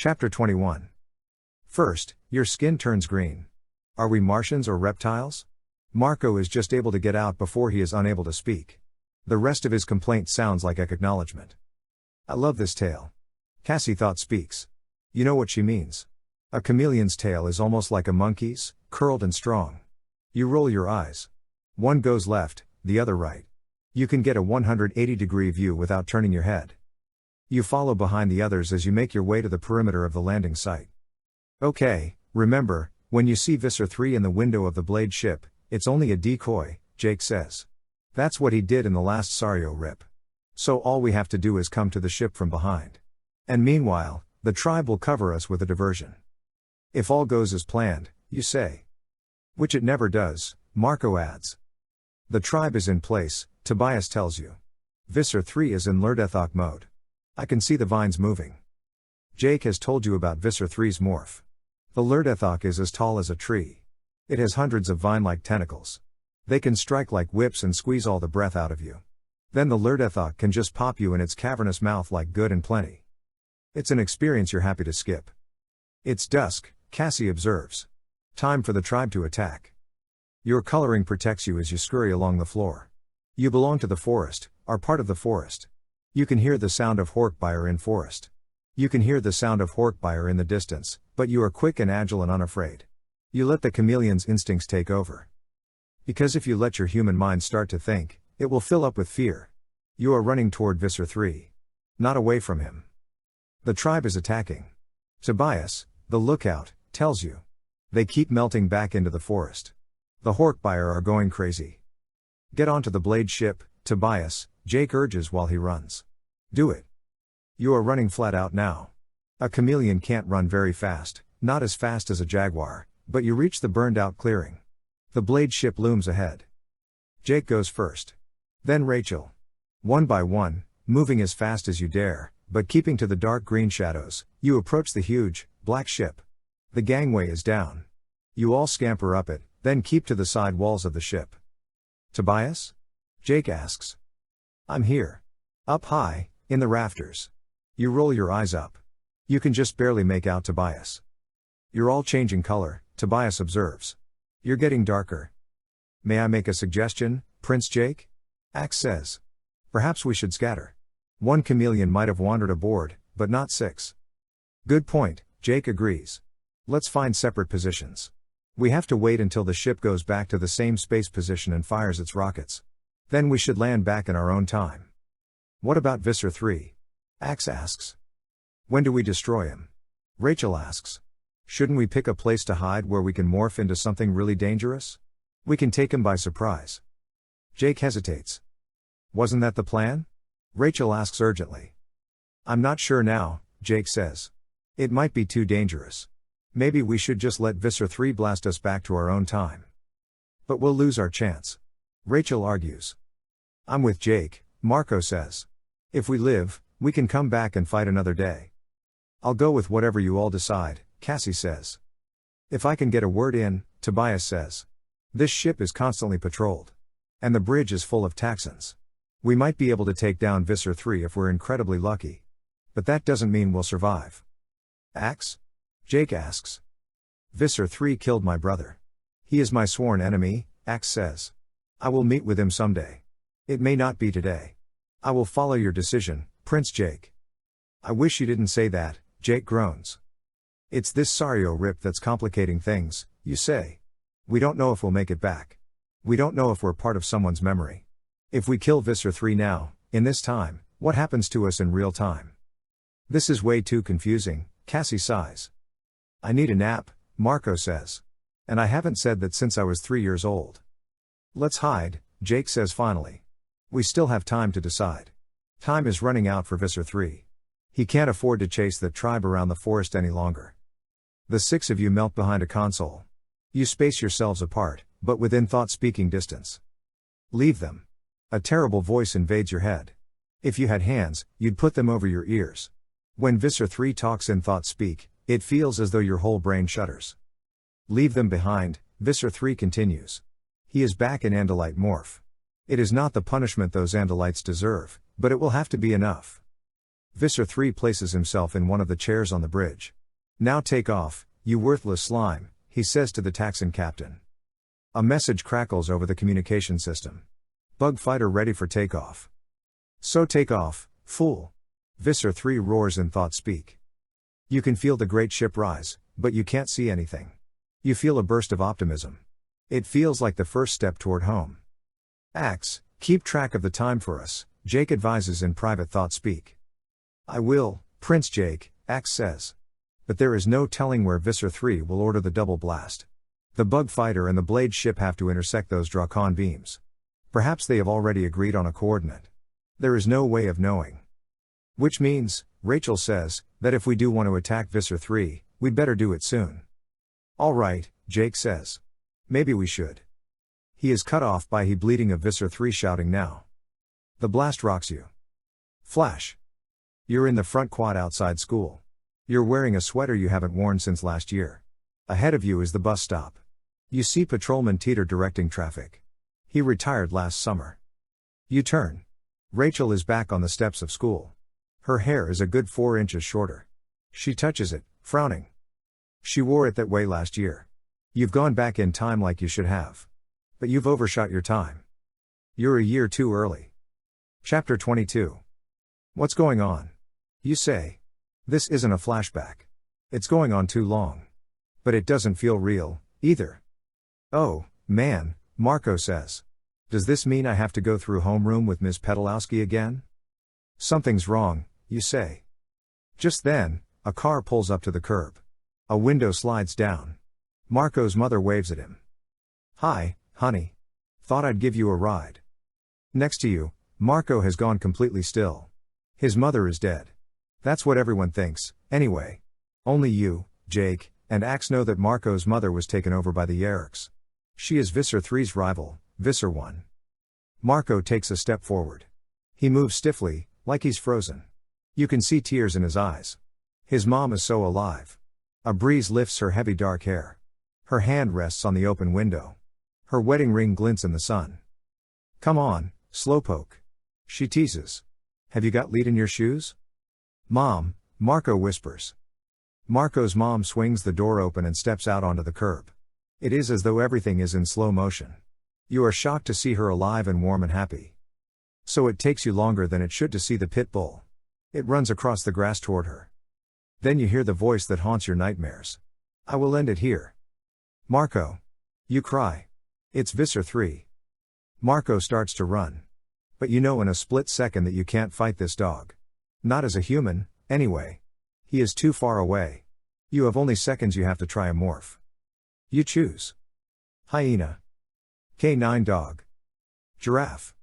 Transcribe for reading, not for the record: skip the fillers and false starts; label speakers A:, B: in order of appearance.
A: Chapter 21. First, your skin turns green. Are we Martians or reptiles? Marco is just able to get out before he is unable to speak. The rest of his complaint sounds like acknowledgement. I love this tale. Cassie thought speaks. You know what she means. A chameleon's tail is almost like a monkey's, curled and strong. You roll your eyes. One goes left, the other right. You can get a 180-degree view without turning your head. You follow behind the others as you make your way to the perimeter of the landing site. Okay, remember, when you see Visser 3 in the window of the Blade ship, it's only a decoy, Jake says. That's what he did in the last Sario rip. So all we have to do is come to the ship from behind. And meanwhile, the tribe will cover us with a diversion. If all goes as planned, you say. Which it never does, Marco adds. The tribe is in place, Tobias tells you. Visser 3 is in Lerdethok mode. I can see the vines moving. Jake has told you about Visser 3's morph. The Lerdethok is as tall as a tree. It has hundreds of vine-like tentacles. They can strike like whips and squeeze all the breath out of you. Then the Lerdethok can just pop you in its cavernous mouth like good and plenty. It's an experience you're happy to skip. It's dusk, Cassie observes. Time for the tribe to attack. Your coloring protects you as you scurry along the floor. You belong to the forest, are part of the forest. You can hear the sound of Horkbire in forest. You can hear the sound of Horkbire in the distance, but you are quick and agile and unafraid. You let the chameleon's instincts take over. Because if you let your human mind start to think, it will fill up with fear. You are running toward Visser 3. Not away from him. The tribe is attacking. Tobias, the lookout, tells you. They keep melting back into the forest. The Horkbire are going crazy. Get onto the Blade ship, Tobias, Jake urges while he runs. Do it. You are running flat out now. A chameleon can't run very fast, not as fast as a jaguar, but you reach the burned out clearing. The Blade ship looms ahead. Jake goes first. Then Rachel. One by one, moving as fast as you dare, but keeping to the dark green shadows, you approach the huge, black ship. The gangway is down. You all scamper up it, then keep to the side walls of the ship. Tobias? Jake asks. I'm here. Up high, in the rafters. You roll your eyes up. You can just barely make out Tobias. You're all changing color, Tobias observes. You're getting darker. May I make a suggestion, Prince Jake? Axe says. Perhaps we should scatter. One chameleon might have wandered aboard, but not 6. Good point, Jake agrees. Let's find separate positions. We have to wait until the ship goes back to the same space position and fires its rockets. Then we should land back in our own time. What about Visser 3? Axe asks. When do we destroy him? Rachel asks. Shouldn't we pick a place to hide where we can morph into something really dangerous? We can take him by surprise. Jake hesitates. Wasn't that the plan? Rachel asks urgently. I'm not sure now, Jake says. It might be too dangerous. Maybe we should just let Visser 3 blast us back to our own time. But we'll lose our chance. Rachel argues. I'm with Jake, Marco says. If we live, we can come back and fight another day. I'll go with whatever you all decide, Cassie says. If I can get a word in, Tobias says. This ship is constantly patrolled. And the bridge is full of Taxons. We might be able to take down Visser 3 if we're incredibly lucky. But that doesn't mean we'll survive. Axe? Jake asks. Visser 3 killed my brother. He is my sworn enemy, Axe says. I will meet with him someday. It may not be today. I will follow your decision, Prince Jake. I wish you didn't say that, Jake groans. It's this Sario rip that's complicating things, you say. We don't know if we'll make it back. We don't know if we're part of someone's memory. If we kill Visser 3 now, in this time, what happens to us in real time? This is way too confusing, Cassie sighs. I need a nap, Marco says. And I haven't said that since I was 3 years old. Let's hide, Jake says finally. We still have time to decide. Time is running out for Visser 3. He can't afford to chase that tribe around the forest any longer. The 6 of you melt behind a console. You space yourselves apart, but within thought-speaking distance. Leave them. A terrible voice invades your head. If you had hands, you'd put them over your ears. When Visser 3 talks in thought-speak, it feels as though your whole brain shudders. Leave them behind, Visser 3 continues. He is back in Andalite morph. It is not the punishment those Andalites deserve, but it will have to be enough. Visser 3 places himself in one of the chairs on the bridge. Now take off, you worthless slime, he says to the Taxon captain. A message crackles over the communication system. Bug fighter ready for takeoff. So take off, fool. Visser 3 roars in thought speak. You can feel the great ship rise, but you can't see anything. You feel a burst of optimism. It feels like the first step toward home. Axe, keep track of the time for us, Jake advises in private thought speak. I will, Prince Jake, Axe says. But there is no telling where Visser 3 will order the double blast. The bug fighter and the blade ship have to intersect those Drakon beams. Perhaps they have already agreed on a coordinate. There is no way of knowing. Which means, Rachel says, that if we do want to attack Visser 3, we'd better do it soon. All right, Jake says. Maybe we should. He is cut off by he bleeding of Visser 3 shouting now. The blast rocks you. Flash. You're in the front quad outside school. You're wearing a sweater you haven't worn since last year. Ahead of you is the bus stop. You see Patrolman Teeter directing traffic. He retired last summer. You turn. Rachel is back on the steps of school. Her hair is a good 4 inches shorter. She touches it, frowning. She wore it that way last year. You've gone back in time like you should have. But you've overshot your time. You're a year too early. Chapter 22. What's going on? You say. This isn't a flashback. It's going on too long. But it doesn't feel real, either. Oh, man, Marco says. Does this mean I have to go through homeroom with Ms. Pedalowski again? Something's wrong, you say. Just then, a car pulls up to the curb. A window slides down. Marco's mother waves at him. Hi, honey. Thought I'd give you a ride. Next to you, Marco has gone completely still. His mother is dead. That's what everyone thinks, anyway. Only you, Jake, and Axe know that Marco's mother was taken over by the Yarriks. She is Visser 3's rival, Visser 1. Marco takes a step forward. He moves stiffly, like he's frozen. You can see tears in his eyes. His mom is so alive. A breeze lifts her heavy dark hair. Her hand rests on the open window. Her wedding ring glints in the sun. Come on, slowpoke. She teases. Have you got lead in your shoes? Mom, Marco whispers. Marco's mom swings the door open and steps out onto the curb. It is as though everything is in slow motion. You are shocked to see her alive and warm and happy. So it takes you longer than it should to see the pit bull. It runs across the grass toward her. Then you hear the voice that haunts your nightmares. I will end it here. Marco. You cry. It's Visser 3. Marco starts to run. But you know in a split second that you can't fight this dog. Not as a human, anyway. He is too far away. You have only seconds you have to try a morph. You choose. Hyena. K9 dog. Giraffe.